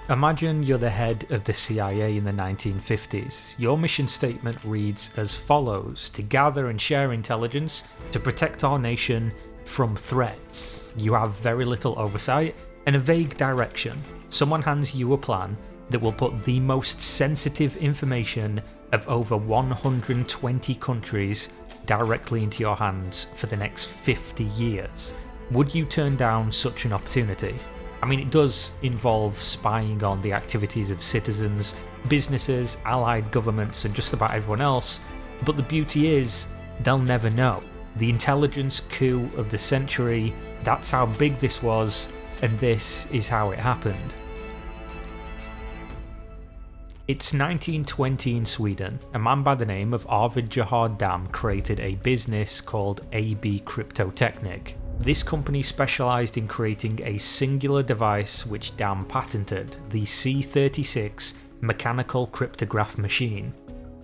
Imagine you're the head of the CIA in the 1950s. Your mission statement reads as follows: to gather and share intelligence to protect our nation from threats. You have very little oversight and a vague direction. Someone hands you a plan that will put the most sensitive information of over 120 countries directly into your hands for the next 50 years. Would you turn down such an opportunity? I mean, it does involve spying on the activities of citizens, businesses, allied governments, and just about everyone else, but the beauty is, they'll never know. The intelligence coup of the century, that's how big this was, and this is how it happened. It's 1920 in Sweden. A man by the name of Arvid Jahar Dam created a business called AB Cryptotechnic. This company specialised in creating a singular device which Dam patented, the C36 mechanical cryptograph machine.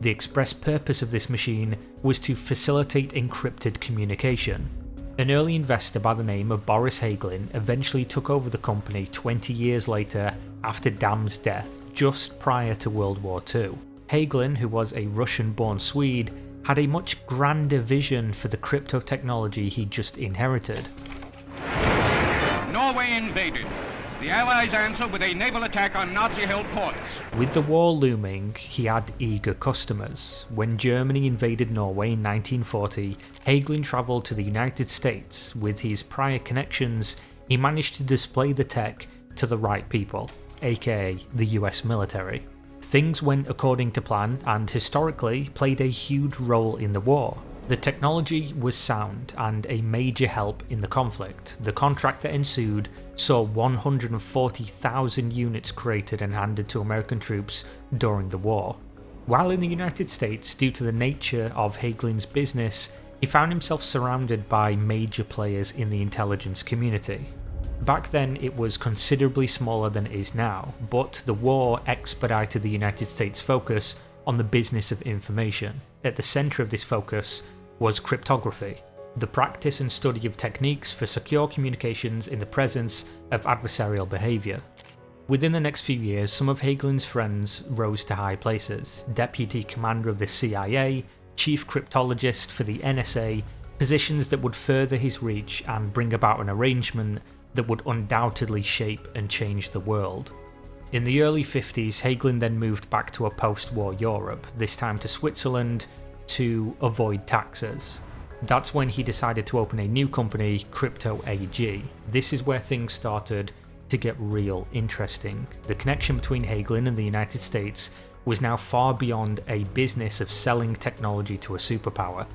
The express purpose of this machine was to facilitate encrypted communication. An early investor by the name of Boris Hagelin eventually took over the company 20 years later after Dam's death, just prior to World War II. Hagelin, who was a Russian-born Swede, had a much grander vision for the crypto technology he'd just inherited. Norway invaded. The Allies answered with a naval attack on Nazi-held ports. With the war looming, he had eager customers. When Germany invaded Norway in 1940, Hagelin travelled to the United States. With his prior connections, he managed to display the tech to the right people, aka the US military. Things went according to plan and historically played a huge role in the war. The technology was sound and a major help in the conflict. The contract that ensued saw 140,000 units created and handed to American troops during the war. While in the United States, due to the nature of Hagelin's business, he found himself surrounded by major players in the intelligence community. Back then it was considerably smaller than it is now, but the war expedited the United States' focus on the business of information. At the centre of this focus was cryptography, the practice and study of techniques for secure communications in the presence of adversarial behaviour. Within the next few years, some of Hagelin's friends rose to high places: deputy commander of the CIA, chief cryptologist for the NSA, positions that would further his reach and bring about an arrangement that would undoubtedly shape and change the world. In the early 50s, Hagelin then moved back to a post-war Europe, this time to Switzerland, to avoid taxes. That's when he decided to open a new company, Crypto AG. This is where things started to get real interesting. The connection between Hagelin and the United States was now far beyond a business of selling technology to a superpower.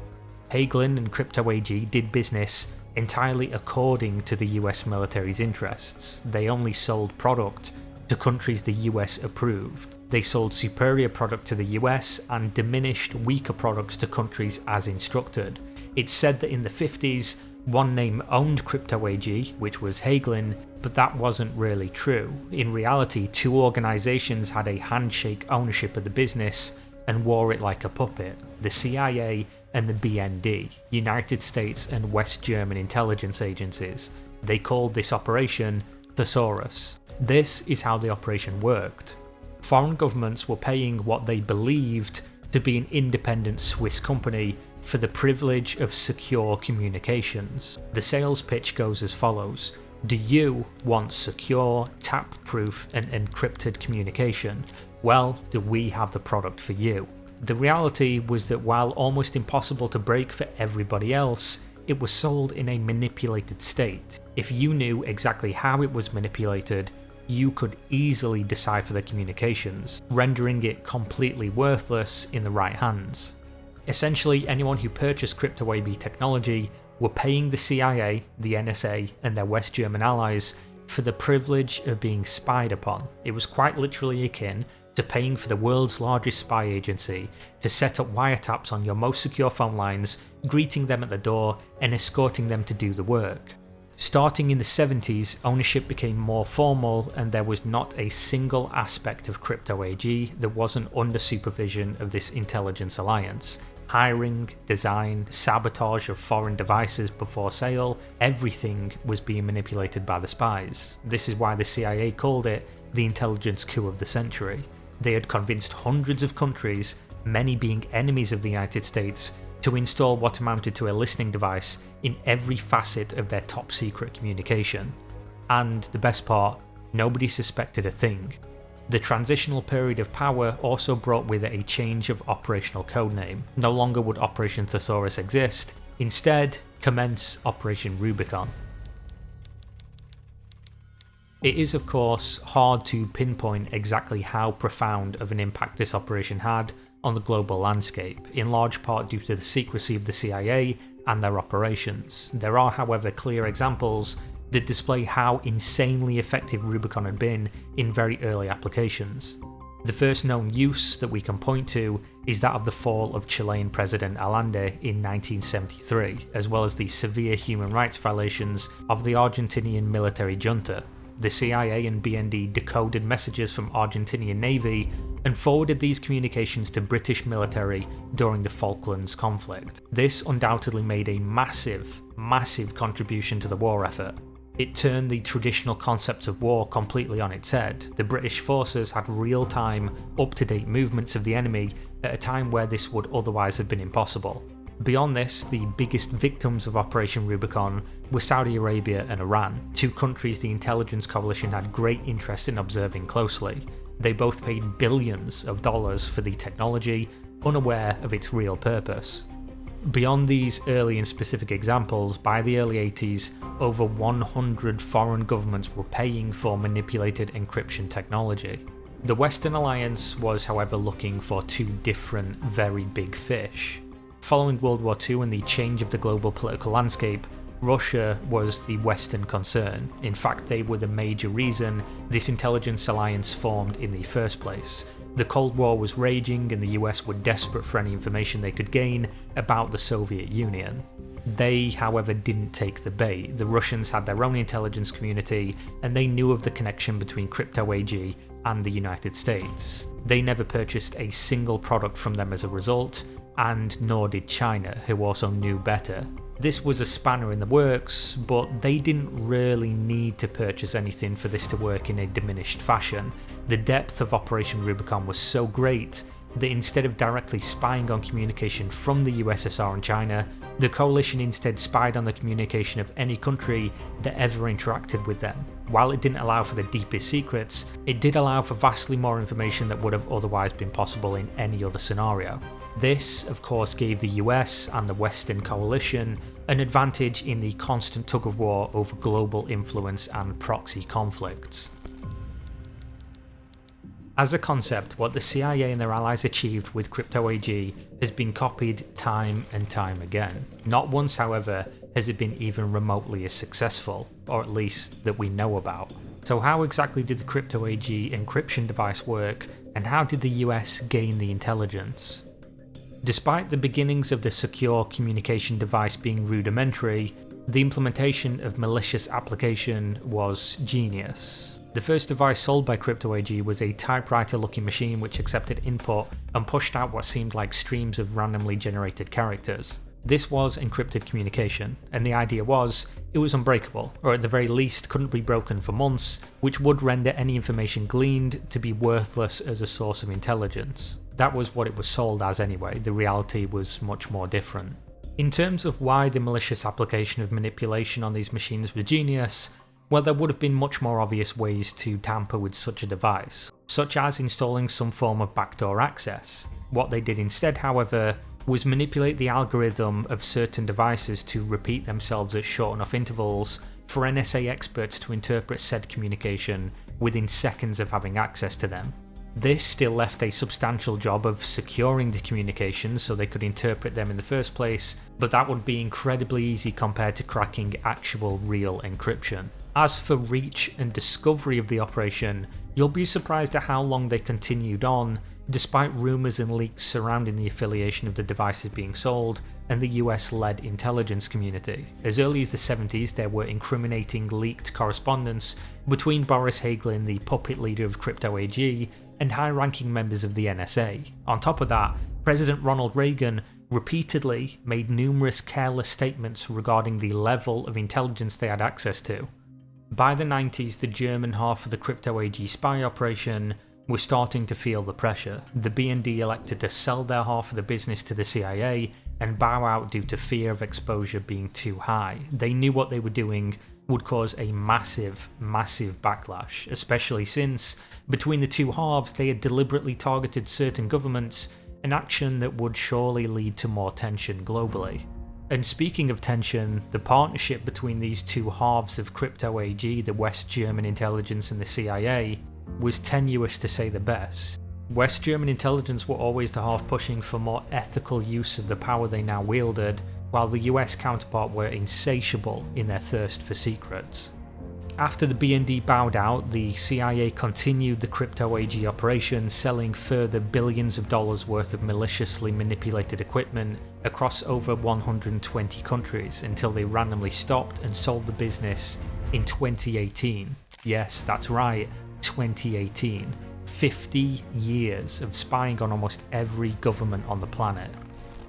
Hagelin and Crypto AG did business entirely according to the US military's interests. They only sold product to countries the US approved. They sold superior product to the US and diminished weaker products to countries as instructed. It's said that in the 50s, one name owned Crypto AG, which was Hagelin, but that wasn't really true. In reality, two organisations had a handshake ownership of the business and wore it like a puppet: the CIA and the BND, United States and West German intelligence agencies. They called this operation Thesaurus. This is how the operation worked. Foreign governments were paying what they believed to be an independent Swiss company for the privilege of secure communications. The sales pitch goes as follows: do you want secure, tap-proof and encrypted communication? Well, do we have the product for you? The reality was that while almost impossible to break for everybody else, it was sold in a manipulated state. If you knew exactly how it was manipulated, you could easily decipher the communications, rendering it completely worthless in the right hands. Essentially, anyone who purchased Crypto AB technology were paying the CIA, the NSA, and their West German allies for the privilege of being spied upon. It was quite literally akin to paying for the world's largest spy agency to set up wiretaps on your most secure phone lines, greeting them at the door, and escorting them to do the work. Starting in the 70s, ownership became more formal, and there was not a single aspect of Crypto AG that wasn't under supervision of this intelligence alliance. Hiring, design, sabotage of foreign devices before sale, everything was being manipulated by the spies. This is why the CIA called it the intelligence coup of the century. They had convinced hundreds of countries, many being enemies of the United States, to install what amounted to a listening device in every facet of their top secret communication. And the best part, nobody suspected a thing. The transitional period of power also brought with it a change of operational codename. No longer would Operation Thesaurus exist, instead, commence Operation Rubicon. It is of course hard to pinpoint exactly how profound of an impact this operation had on the global landscape, in large part due to the secrecy of the CIA and their operations. There are, however, clear examples that display how insanely effective Rubicon had been in very early applications. The first known use that we can point to is that of the fall of Chilean President Allende in 1973, as well as the severe human rights violations of the Argentinian military junta. The CIA and BND decoded messages from Argentinian Navy and forwarded these communications to British military during the Falklands conflict. This undoubtedly made a massive contribution to the war effort. It turned the traditional concepts of war completely on its head. The British forces had real-time, up-to-date movements of the enemy at a time where this would otherwise have been impossible. Beyond this, the biggest victims of Operation Rubicon were Saudi Arabia and Iran, two countries the intelligence coalition had great interest in observing closely. They both paid billions of dollars for the technology, unaware of its real purpose. Beyond these early and specific examples, by the early 80s, over 100 foreign governments were paying for manipulated encryption technology. The Western Alliance was, however, looking for two different, very big fish. Following World War II and the change of the global political landscape, Russia was the Western concern. In fact, they were the major reason this intelligence alliance formed in the first place. The Cold War was raging and the US were desperate for any information they could gain about the Soviet Union. They, however, didn't take the bait. The Russians had their own intelligence community and they knew of the connection between Crypto AG and the United States. They never purchased a single product from them as a result, and nor did China, who also knew better. This was a spanner in the works, but they didn't really need to purchase anything for this to work in a diminished fashion. The depth of Operation Rubicon was so great that instead of directly spying on communication from the USSR and China, the coalition instead spied on the communication of any country that ever interacted with them. While it didn't allow for the deepest secrets, it did allow for vastly more information that would have otherwise been possible in any other scenario. This, of course, gave the US and the Western coalition an advantage in the constant tug-of-war over global influence and proxy conflicts. As a concept, what the CIA and their allies achieved with Crypto AG has been copied time and time again. Not once, however, has it been even remotely as successful, or at least that we know about. So how exactly did the Crypto AG encryption device work, and how did the US gain the intelligence? Despite the beginnings of the secure communication device being rudimentary, the implementation of malicious application was genius. The first device sold by Crypto AG was a typewriter-looking machine which accepted input and pushed out what seemed like streams of randomly generated characters. This was encrypted communication, and the idea was it was unbreakable, or at the very least couldn't be broken for months, which would render any information gleaned to be worthless as a source of intelligence. That was what it was sold as anyway, the reality was much more different. In terms of why the malicious application of manipulation on these machines was genius, well, there would have been much more obvious ways to tamper with such a device, such as installing some form of backdoor access. What they did instead, however, was manipulate the algorithm of certain devices to repeat themselves at short enough intervals for NSA experts to interpret said communication within seconds of having access to them. This still left a substantial job of securing the communications so they could interpret them in the first place, but that would be incredibly easy compared to cracking actual real encryption. As for reach and discovery of the operation, you'll be surprised at how long they continued on, despite rumours and leaks surrounding the affiliation of the devices being sold and the US-led intelligence community. As early as the 70s, there were incriminating leaked correspondence between Boris Hagelin, the puppet leader of Crypto AG, and high-ranking members of the NSA. On top of that, President Ronald Reagan repeatedly made numerous careless statements regarding the level of intelligence they had access to. By the 90s, the German half of the Crypto AG spy operation was starting to feel the pressure. The BND elected to sell their half of the business to the CIA and bow out due to fear of exposure being too high. They knew what they were doing would cause a massive backlash, especially since, between the two halves, they had deliberately targeted certain governments, an action that would surely lead to more tension globally. And speaking of tension, the partnership between these two halves of Crypto AG, the West German intelligence and the CIA, was tenuous to say the best. West German intelligence were always the half pushing for more ethical use of the power they now wielded, while the US counterpart were insatiable in their thirst for secrets. After the BND bowed out, the CIA continued the Crypto AG operation, selling further billions of dollars worth of maliciously manipulated equipment across over 120 countries until they randomly stopped and sold the business in 2018. Yes, that's right, 2018. 50 years of spying on almost every government on the planet.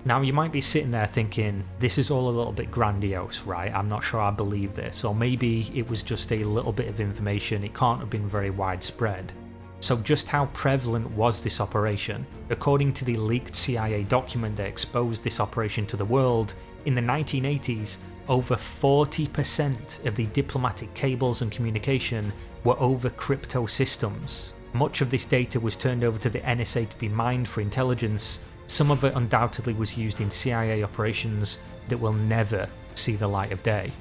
Now you might be sitting there thinking, this is all a little bit grandiose, right? I'm not sure I believe this, or maybe it was just a little bit of information, it can't have been very widespread. So just how prevalent was this operation? According to the leaked CIA document that exposed this operation to the world, in the 1980s, over 40% of the diplomatic cables and communication were over crypto systems. Much of this data was turned over to the NSA to be mined for intelligence. Some of it undoubtedly was used in CIA operations that will never see the light of day.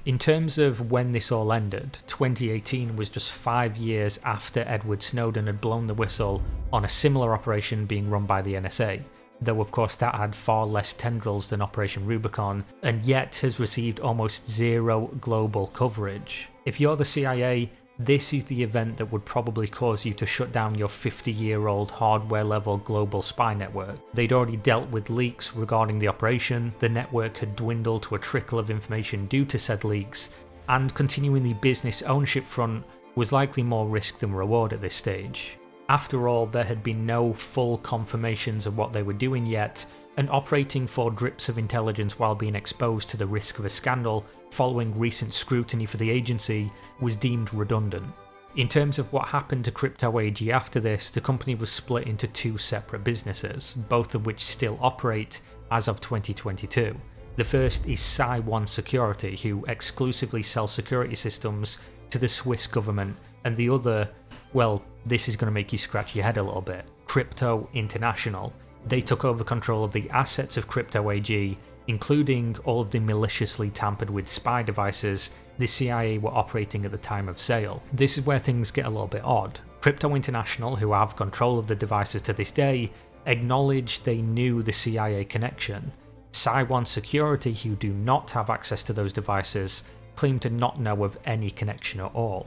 In terms of when this all ended, 2018 was just 5 years after Edward Snowden had blown the whistle on a similar operation being run by the NSA, though of course that had far less tendrils than Operation Rubicon, and yet has received almost zero global coverage. If you're the CIA, this is the event that would probably cause you to shut down your 50-year-old hardware-level global spy network. They'd already dealt with leaks regarding the operation, the network had dwindled to a trickle of information due to said leaks, and continuing the business ownership front was likely more risk than reward at this stage. After all, there had been no full confirmations of what they were doing yet, and operating for drips of intelligence while being exposed to the risk of a scandal following recent scrutiny for the agency was deemed redundant. In terms of what happened to Crypto AG after this, the company was split into two separate businesses, both of which still operate as of 2022. The first is Spied Security, who exclusively sell security systems to the Swiss government, and the other, well, this is going to make you scratch your head a little bit, Crypto International. They took over control of the assets of Crypto AG, including all of the maliciously tampered with spy devices the CIA were operating at the time of sale. This is where things get a little bit odd. Crypto International, who have control of the devices to this day, acknowledged they knew the CIA connection. Spied Security, who do not have access to those devices, claim to not know of any connection at all.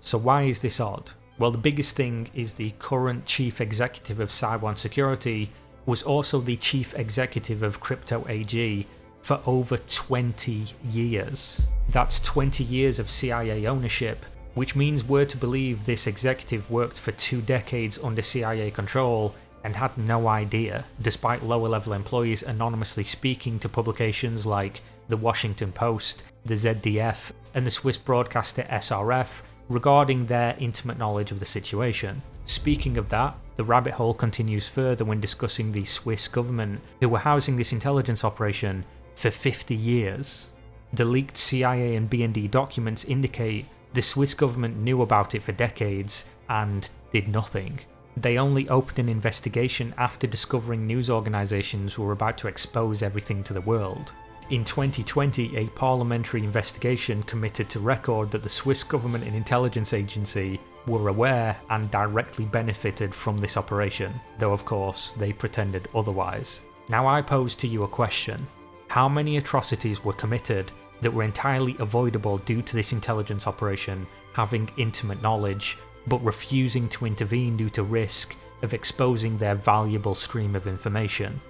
So why is this odd? Well, the biggest thing is the current chief executive of Spied Security was also the chief executive of Crypto AG for over 20 years. That's 20 years of CIA ownership, which means we're to believe this executive worked for 2 decades under CIA control and had no idea, despite lower level employees anonymously speaking to publications like the Washington Post, the ZDF, and the Swiss broadcaster SRF regarding their intimate knowledge of the situation. Speaking of that, the rabbit hole continues further when discussing the Swiss government, who were housing this intelligence operation for 50 years. The leaked CIA and BND documents indicate the Swiss government knew about it for decades and did nothing. They only opened an investigation after discovering news organisations were about to expose everything to the world. In 2020, a parliamentary investigation committed to record that the Swiss government and intelligence agency were aware and directly benefited from this operation, though of course they pretended otherwise. Now I pose to you a question. How many atrocities were committed that were entirely avoidable due to this intelligence operation having intimate knowledge, but refusing to intervene due to risk of exposing their valuable stream of information?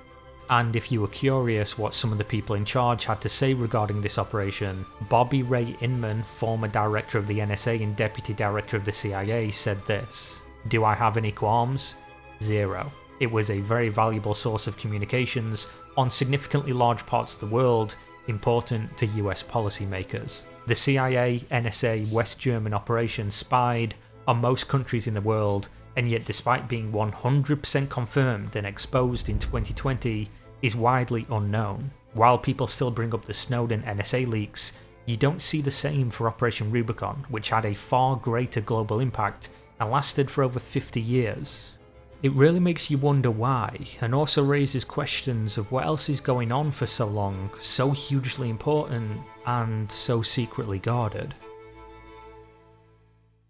And if you were curious what some of the people in charge had to say regarding this operation, Bobby Ray Inman, former director of the NSA and deputy director of the CIA, said this: "Do I have any qualms? Zero. It was a very valuable source of communications on significantly large parts of the world, important to US policymakers." The CIA, NSA, West German operation Spied on most countries in the world, and yet despite being 100% confirmed and exposed in 2020, is widely unknown. While people still bring up the Snowden NSA leaks, you don't see the same for Operation Rubicon, which had a far greater global impact and lasted for over 50 years. It really makes you wonder why, and also raises questions of what else is going on for so long, so hugely important, and so secretly guarded.